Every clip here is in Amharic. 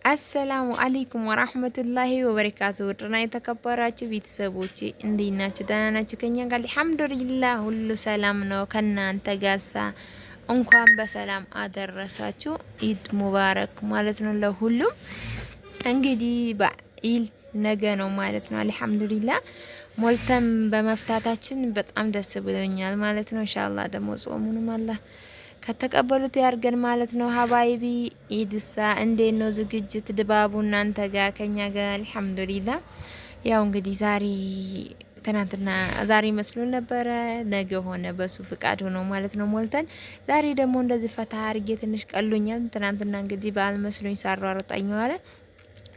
አሰላሙ አለይኩም ወራህመቱላሂ ወበረካቱ። ውድና የተከበራችሁ ቤተሰቦቼ እንዴት ናችሁ? ደህና ናችሁ? ከኛ ጋር አልሐምዱሊላህ ሁሉ ሰላም ነው። ከናንተ ጋሳ እንኳን በሰላም አደረሳችሁ። ኢድ ሙባረክ ማለት ነው ለሁሉም። እንግዲህ በኢድ ነገ ነው ማለት ነው። አልሐምዱሊላህ ሞልተን በመፍታታችን በጣም ደስ ብሎኛል ማለት ነው። ኢንሻአላህ ደግሞ ጾሙንም አላህ ከተቀበሉት ያርገን ማለት ነው። ሀባይቢ ኢድሳ እንዴት ነው ዝግጅት ድባቡ እናንተ ጋር? ከኛ ጋር አልሐምዱሊላህ። ያው እንግዲህ ትናንትና ዛሬ መስሎን ነበረ፣ ነገ ሆነ በሱ ፍቃድ ሆኖ ማለት ነው ሞልተን። ዛሬ ደግሞ እንደዚህ ፈታ አርጌ ትንሽ ቀሎኛል። ትናንትና እንግዲህ በዓል መስሎኝ ሳሯሯጣኝ ዋለ።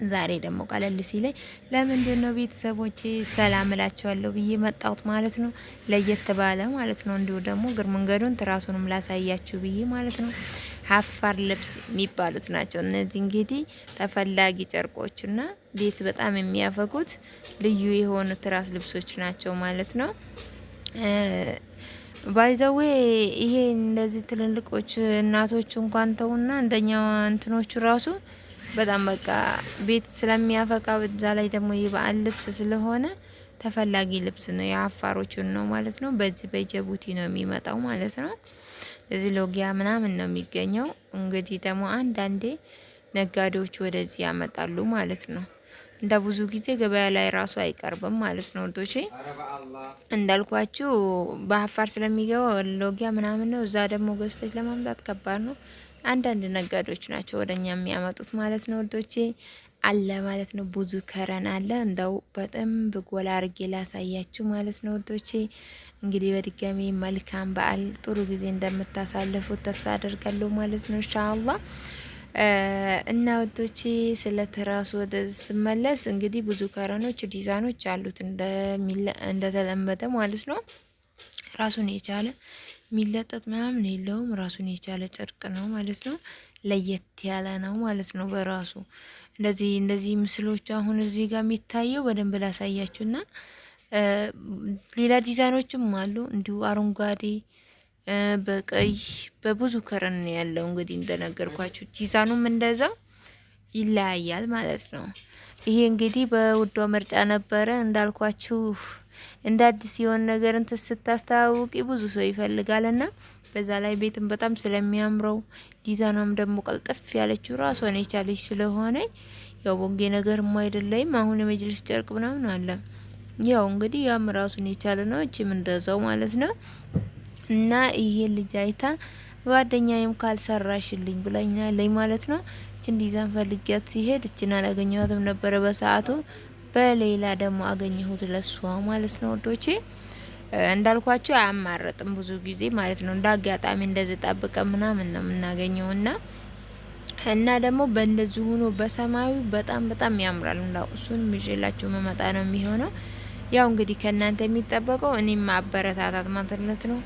ዛሬ ደግሞ ቀለል ሲለኝ ለምንድን ነው ቤተሰቦቼ ሰላም እላቸዋለሁ ብዬ መጣሁት ማለት ነው። ለየት ባለ ማለት ነው። እንዲሁ ደግሞ እግር መንገዱን ትራሱንም ላሳያችሁ ብዬ ማለት ነው። ሀፋር ልብስ የሚባሉት ናቸው እነዚህ እንግዲህ ተፈላጊ ጨርቆችና ቤት በጣም የሚያፈጉት ልዩ የሆኑ ትራስ ልብሶች ናቸው ማለት ነው። ባይዘዌ ይሄ እንደዚህ ትልልቆች እናቶች እንኳን ተውና እንደኛ እንትኖቹ ራሱ በጣም በቃ ቤት ስለሚያፈቃ በዛ ላይ ደግሞ የበዓል ልብስ ስለሆነ ተፈላጊ ልብስ ነው። የአፋሮቹን ነው ማለት ነው። በዚህ በጅቡቲ ነው የሚመጣው ማለት ነው። እዚህ ሎጊያ ምናምን ነው የሚገኘው። እንግዲህ ደግሞ አንዳንዴ ነጋዴዎች ወደዚህ ያመጣሉ ማለት ነው። እንደ ብዙ ጊዜ ገበያ ላይ ራሱ አይቀርብም ማለት ነው። ወዶቼ እንዳልኳችሁ በአፋር ስለሚገባው ሎጊያ ምናምን ነው። እዛ ደግሞ ገዝተች ለማምጣት ከባድ ነው። አንዳንድ ነጋዴዎች ናቸው ወደኛ የሚያመጡት ማለት ነው። ወዶቼ አለ ማለት ነው። ብዙ ከረን አለ። እንደው በጣም በጎላ አርጌ ላሳያችሁ ማለት ነው። ወዶቼ እንግዲህ በድጋሚ መልካም በዓል ጥሩ ጊዜ እንደምታሳልፉት ተስፋ አደርጋለሁ ማለት ነው ኢንሻአላህ። እና ወዶቼ ስለ ትራሱ ወደ ስመለስ እንግዲህ ብዙ ከረኖች ዲዛይኖች አሉት እንደተለመደ ማለት ነው። ራሱን የቻለ ሚለጠጥ ምናምን የለውም። ራሱን የቻለ ጨርቅ ነው ማለት ነው። ለየት ያለ ነው ማለት ነው በራሱ እንደዚህ ምስሎች አሁን እዚህ ጋር የሚታየው በደንብ ላሳያችሁና ሌላ ዲዛይኖችም አሉ እንዲሁ አረንጓዴ፣ በቀይ በብዙ ከረን ያለው እንግዲህ እንደነገርኳችሁ ዲዛይኑም እንደዛው ይለያያል ማለት ነው። ይሄ እንግዲህ በውዷ ምርጫ ነበረ እንዳልኳችሁ። እንደ አዲስ የሆነ ነገር እንትን ስታስተዋውቂ ብዙ ሰው ይፈልጋልና በዛ ላይ ቤትም በጣም ስለሚያምረው ዲዛይኗም ደግሞ ቀልጥፍ ያለችው ራሷን የቻለች ስለሆነ ያው ቦንጌ ነገርም አይደለም። አሁን የመጅልስ ጨርቅ ምናምን አለ። ያው እንግዲህ ያም ራሱን የቻለ ነው። እቺም እንደዛው ማለት ነው። እና ይሄ ልጅ አይታ ጓደኛዬም ካልሰራሽልኝ ብላኛለኝ ማለት ነው። እቺን ዲዛይን ፈልጊያት ሲሄድ እቺን አላገኘኋትም ነበረ በሰዓቱ። በሌላ ደግሞ አገኘሁት ለሷ ማለት ነው ወዶቼ። እንዳልኳችሁ አያማረጥም ብዙ ጊዜ ማለት ነው። እንደ አጋጣሚ እንደዚህ ጠብቀ ምናምን ነው የምናገኘውና ደግሞ በእንደዚህ ሆኖ በሰማዩ በጣም ያምራል። እንዳው እሱን ይዤላችሁ መመጣ ነው የሚሆነው። ያው እንግዲህ ከእናንተ የሚጠበቀው እኔም ማበረታታት ማለት ነው።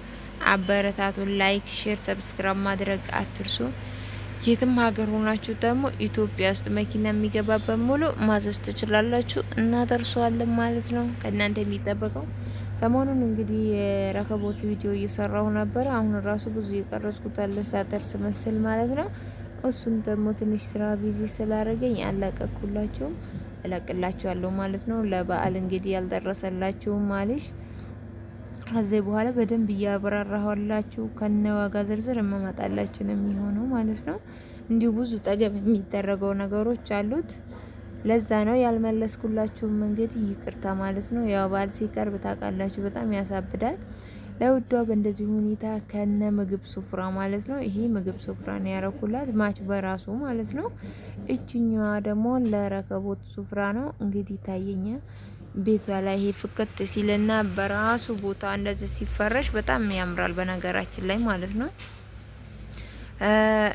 አበረታቱን። ላይክ፣ ሼር፣ ሰብስክራይብ ማድረግ አትርሱ። የትም ሀገር ሆናችሁ ደግሞ ኢትዮጵያ ውስጥ መኪና የሚገባበት ሙሉ ማዘዝ ትችላላችሁ፣ እናደርሰዋለን ማለት ነው። ከእናንተ የሚጠበቀው ሰሞኑን እንግዲህ የረከቦት ቪዲዮ እየሰራሁ ነበር። አሁን ራሱ ብዙ የቀረጽኩት አለ ሳደርስ መስል ማለት ነው። እሱን ደግሞ ትንሽ ስራ ቢዚ ስላደረገኝ አላቀኩላችሁም፣ እለቅላችኋለሁ ማለት ነው። ለበዓል እንግዲህ ያልደረሰላችሁም ማለሽ ከዚህ በኋላ በደንብ እያብራራሁላችሁ ከነ ዋጋ ዝርዝር እመጣላችሁ ነው የሚሆነው ማለት ነው። እንዲሁ ብዙ ጠገብ የሚደረገው ነገሮች አሉት። ለዛ ነው ያልመለስኩላችሁም እንግዲህ ይቅርታ ማለት ነው። ያው በዓል ሲቀርብ ታውቃላችሁ በጣም ያሳብዳል። ለውዷ በእንደዚህ ሁኔታ ከነ ምግብ ሱፍራ ማለት ነው። ይሄ ምግብ ሱፍራ ነው ያረኩላት ማች በራሱ ማለት ነው። እችኛዋ ደግሞ ለረከቦት ሱፍራ ነው እንግዲህ ታየኛ ቤቷ ላይ ይሄ ፍክት ሲልና በራሱ ቦታ እንደዚህ ሲፈረሽ በጣም ያምራል በነገራችን ላይ ማለት ነው።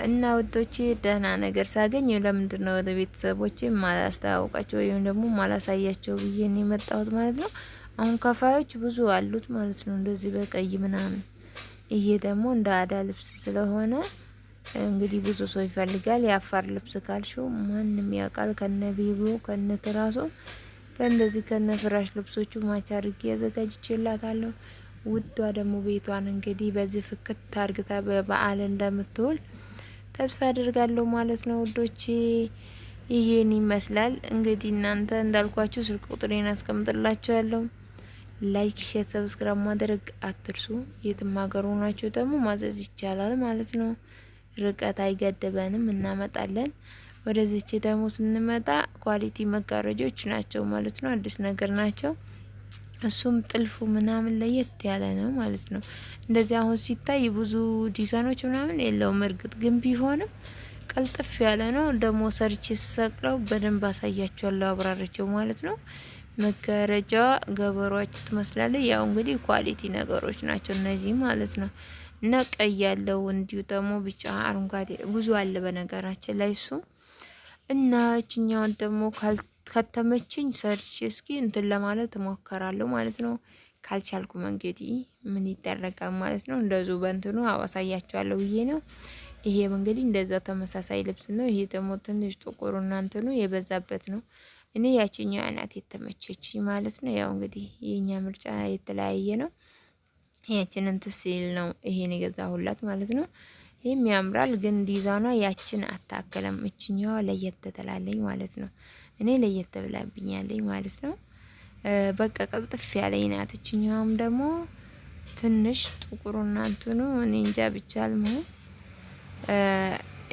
እና ወዶቼ ደህና ነገር ሳገኝ ለምንድን ነው ወደ ቤተሰቦቼ ማላስተዋወቃቸው ወይም ደግሞ ማላሳያቸው ብዬ ነው የመጣሁት ማለት ነው። አሁን ከፋዮች ብዙ አሉት ማለት ነው እንደዚህ በቀይ ምናምን። ይሄ ደግሞ እንደ አዳ ልብስ ስለሆነ እንግዲህ ብዙ ሰው ይፈልጋል። የአፋር ልብስ ካልሽው ማንም ያውቃል ከነ ቢቢው ከነ ትራሱ በእንደዚህ ከነ ፍራሽ ልብሶቹ ማች አድርጌ ያዘጋጅቼላታለሁ። ውዷ ደግሞ ቤቷን እንግዲህ በዚህ ፍክት ታርግታ በበዓል እንደምትውል ተስፋ አደርጋለሁ ማለት ነው ውዶቼ። ይሄን ይመስላል እንግዲህ። እናንተ እንዳልኳችሁ ስልክ ቁጥሬን አስቀምጥላችኋለሁ። ላይክ፣ ሼር፣ ሰብስክራይብ ማድረግ አትርሱ። የትም ሀገር ሆናችሁ ደግሞ ማዘዝ ይቻላል ማለት ነው። ርቀት አይገድበንም፣ እናመጣለን። ወደዚች ደግሞ ስንመጣ ኳሊቲ መጋረጆች ናቸው ማለት ነው። አዲስ ነገር ናቸው። እሱም ጥልፉ ምናምን ለየት ያለ ነው ማለት ነው። እንደዚህ አሁን ሲታይ ብዙ ዲዛይኖች ምናምን የለውም። እርግጥ ግን ቢሆንም ቀልጥፍ ያለ ነው። ደግሞ ሰርቼ ስሰቅለው በደንብ አሳያቸዋለሁ አብራርቸው ማለት ነው። መጋረጃ ገበሯች ትመስላለች። ያው እንግዲህ ኳሊቲ ነገሮች ናቸው እነዚህ ማለት ነው። እና ቀይ ያለው እንዲሁ ደግሞ ቢጫ፣ አረንጓዴ ብዙ አለ በነገራችን ላይ እሱ እና እችኛውን ደግሞ ከተመችኝ ሰርች እስኪ እንትን ለማለት እሞክራለሁ ማለት ነው። ካልቻልኩ መንገዲ ምን ይደረጋል ማለት ነው። እንደዙ በእንትኑ አሳያችኋለሁ ብዬ ነው። ይሄም እንግዲህ እንደዛ ተመሳሳይ ልብስ ነው። ይሄ ደግሞ ትንሽ ጥቁርና እንትኑ የበዛበት ነው። እኔ ያቺኛው አይነት የተመቸችኝ ማለት ነው። ያው እንግዲህ የኛ ምርጫ የተለያየ ነው። ያችን እንትን ሲል ነው ይሄን የገዛሁላት ማለት ነው። ይሄም ያምራል ግን ዲዛይኗ ያችን አታከለም። እችኛዋ ለየት ትላለች ማለት ነው። እኔ ለየት ብላብኛለች ማለት ነው። በቃ ቀልጥፍ ያለኝ ናት። እችኛዋም ደግሞ ትንሽ ጥቁሩና እንትኑ እኔ እንጃ ብቻ አልመው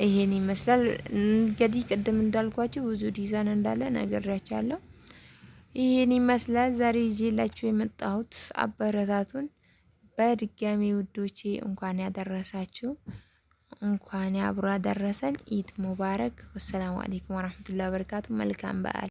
ይሄን ይመስላል እንግዲህ። ቅድም እንዳልኳችሁ ብዙ ዲዛይን እንዳለ ነግሬያችኋለሁ። ይሄን ይመስላል ዛሬ ይዤላችሁ የመጣሁት። አበረታቱን በድጋሚ ውዶቼ። እንኳን ያደረሳችሁ፣ እንኳን አብሮ አደረሰን። ኢድ ሙባረክ። ወሰላሙ አለይኩም ወራህመቱላሂ ወበረካቱ። መልካም በዓል